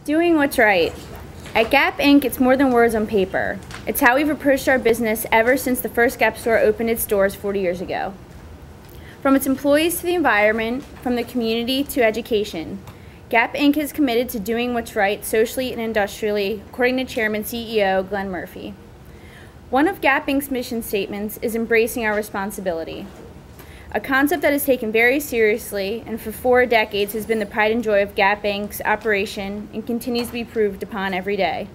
Doing what's right. At Gap Inc., it's more than words on paper. It's how we've approached our business ever since the first Gap store opened its doors 40 years ago. From its employees to the environment, from the community to education, Gap Inc. is committed to doing what's right socially and industrially, according to Chairman CEO Glenn Murphy. One of Gap Inc.'s mission statements is embracing our responsibility, a concept that is taken very seriously and for 4 decades has been the pride and joy of Gap Inc.'s operation and continues to be proved upon every day.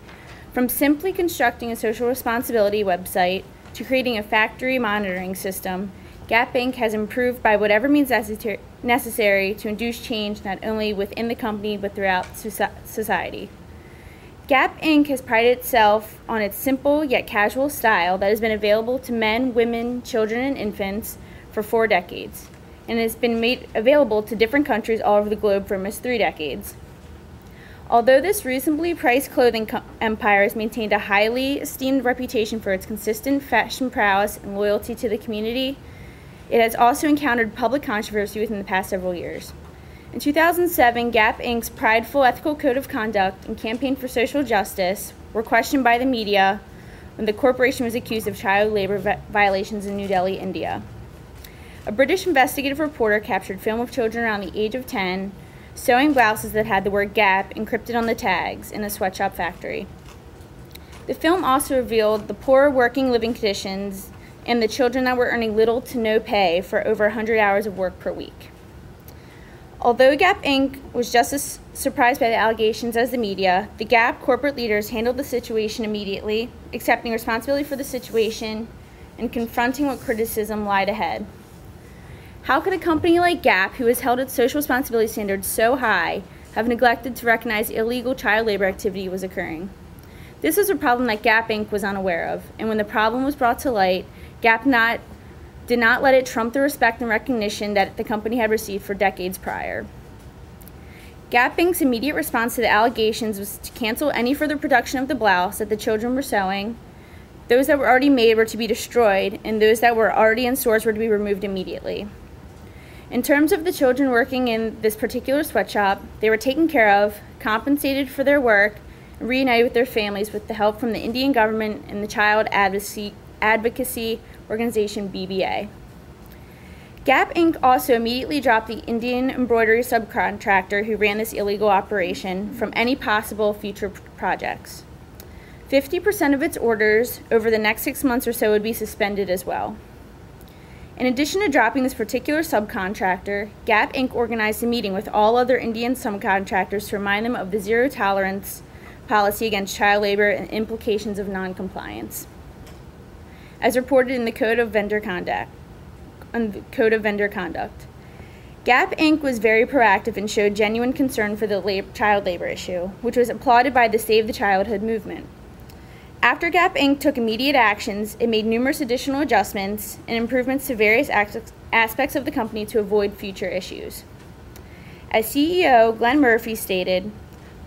From simply constructing a social responsibility website to creating a factory monitoring system, Gap Inc. has improved by whatever means necessary to induce change not only within the company but throughout society. Gap Inc. has prided itself on its simple yet casual style that has been available to men, women, children, and infants for 4 decades, and has been made available to different countries all over the globe for almost 3 decades. Although this reasonably priced clothing empire has maintained a highly esteemed reputation for its consistent fashion prowess and loyalty to the community, it has also encountered public controversy within the past several years. In 2007, Gap Inc.'s prideful ethical code of conduct and campaign for social justice were questioned by the media when the corporation was accused of child labor violations in New Delhi, India. A British investigative reporter captured film of children around the age of 10 sewing blouses that had the word Gap encrypted on the tags in a sweatshop factory. The film also revealed the poor working living conditions and the children that were earning little to no pay for over 100 hours of work per week. Although Gap Inc. was just as surprised by the allegations as the media, the Gap corporate leaders handled the situation immediately, accepting responsibility for the situation and confronting what criticism lied ahead. How could a company like Gap, who has held its social responsibility standards so high, have neglected to recognize illegal child labor activity was occurring? This was a problem that Gap Inc. was unaware of, and when the problem was brought to light, Gap did not let it trump the respect and recognition that the company had received for decades prior. Gap Inc.'s immediate response to the allegations was to cancel any further production of the blouse that the children were sewing. Those that were already made were to be destroyed, and those that were already in stores were to be removed immediately. In terms of the children working in this particular sweatshop, they were taken care of, compensated for their work, and reunited with their families with the help from the Indian government and the child advocacy organization BBA. Gap Inc. also immediately dropped the Indian embroidery subcontractor who ran this illegal operation from any possible future projects. 50% of its orders over the next 6 months or so would be suspended as well. In addition to dropping this particular subcontractor, Gap Inc. organized a meeting with all other Indian subcontractors to remind them of the zero tolerance policy against child labor and implications of non-compliance, as reported in the Code of Vendor Conduct. Gap Inc. was very proactive and showed genuine concern for the child labor issue, which was applauded by the Save the Childhood movement. After Gap Inc. took immediate actions, it made numerous additional adjustments and improvements to various aspects of the company to avoid future issues. As CEO Glenn Murphy stated,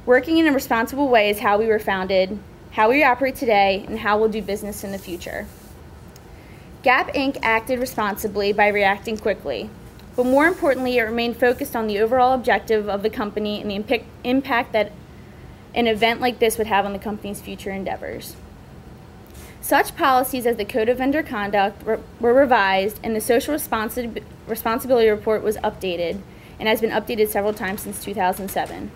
"Working in a responsible way is how we were founded, how we operate today, and how we'll do business in the future." Gap Inc. acted responsibly by reacting quickly, but more importantly, it remained focused on the overall objective of the company and the impact that an event like this would have on the company's future endeavors. Such policies as the Code of Vendor Conduct were revised, and the Social Responsibility Report was updated and has been updated several times since 2007.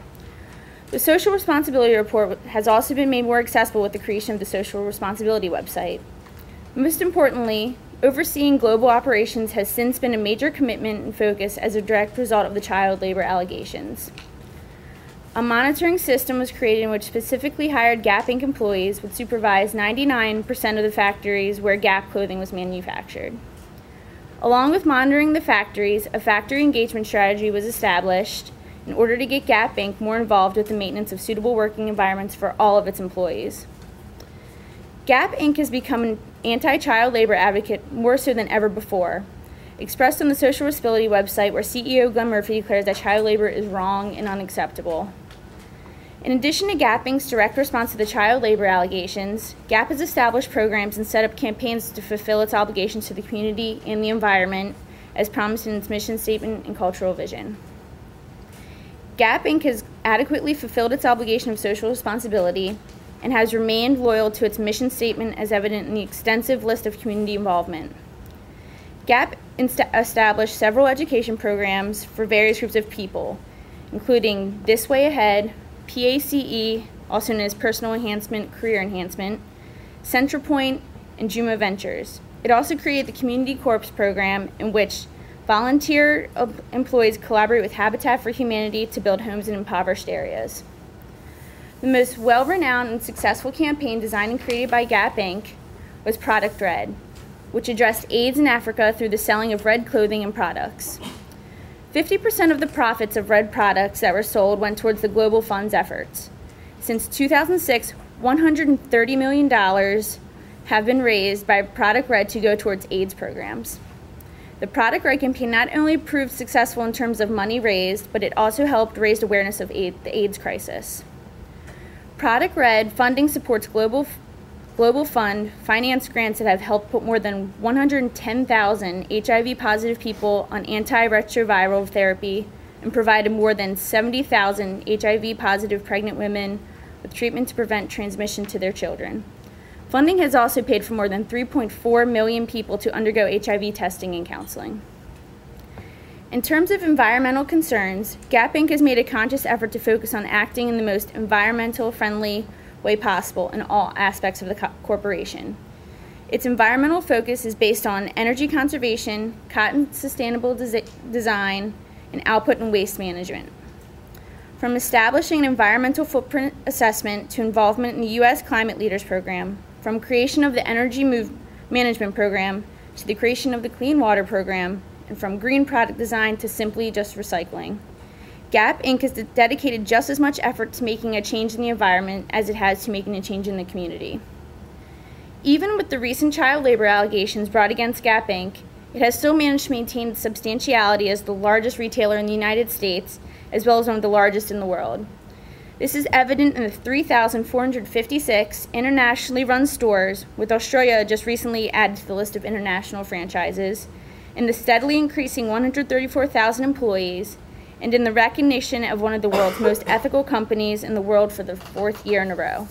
The Social Responsibility Report has also been made more accessible with the creation of the Social Responsibility website. Most importantly, overseeing global operations has since been a major commitment and focus as a direct result of the child labor allegations. A monitoring system was created in which specifically hired Gap Inc. employees would supervise 99% of the factories where Gap clothing was manufactured. Along with monitoring the factories, a factory engagement strategy was established in order to get Gap Inc. more involved with the maintenance of suitable working environments for all of its employees. Gap Inc. has become an anti-child labor advocate more so than ever before, expressed on the Social Responsibility website where CEO Glenn Murphy declares that child labor is wrong and unacceptable. In addition to Gap Inc.'s direct response to the child labor allegations, Gap has established programs and set up campaigns to fulfill its obligations to the community and the environment as promised in its mission statement and cultural vision. Gap Inc. has adequately fulfilled its obligation of social responsibility and has remained loyal to its mission statement as evident in the extensive list of community involvement. GAP established several education programs for various groups of people, including This Way Ahead, PACE, also known as Personal Enhancement, Career Enhancement, CentraPoint, and Juma Ventures. It also created the Community Corps program, in which volunteer employees collaborate with Habitat for Humanity to build homes in impoverished areas. The most well-renowned and successful campaign designed and created by GAP Inc. was Product Red, which addressed AIDS in Africa through the selling of red clothing and products. 50% of the profits of red products that were sold went towards the Global Fund's efforts. Since 2006, $130 million have been raised by Product Red to go towards AIDS programs. The Product Red campaign not only proved successful in terms of money raised, but it also helped raise awareness of the AIDS crisis. Product Red funding supports Global Fund finance grants that have helped put more than 110,000 HIV-positive people on antiretroviral therapy and provided more than 70,000 HIV-positive pregnant women with treatment to prevent transmission to their children. Funding has also paid for more than 3.4 million people to undergo HIV testing and counseling. In terms of environmental concerns, GAP Inc. has made a conscious effort to focus on acting in the most environmentally friendly way possible in all aspects of the corporation. Its environmental focus is based on energy conservation, cotton sustainable design, and output and waste management. From establishing an environmental footprint assessment to involvement in the U.S. Climate Leaders Program, from creation of the Energy Management Program to the creation of the Clean Water Program, and from green product design to simply just recycling, GAP Inc. has dedicated just as much effort to making a change in the environment as it has to making a change in the community. Even with the recent child labor allegations brought against GAP Inc., it has still managed to maintain its substantiality as the largest retailer in the United States, as well as one of the largest in the world. This is evident in the 3,456 internationally run stores, with Australia just recently added to the list of international franchises, in the steadily increasing 134,000 employees, and in the recognition of one of the world's most ethical companies in the world for the 4th year in a row.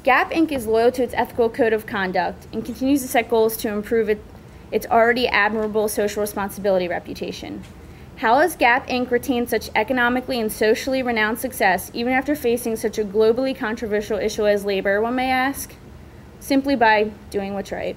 GAP Inc. is loyal to its ethical code of conduct and continues to set goals to improve its already admirable social responsibility reputation. How has GAP Inc. retained such economically and socially renowned success even after facing such a globally controversial issue as labor, one may ask? Simply by doing what's right.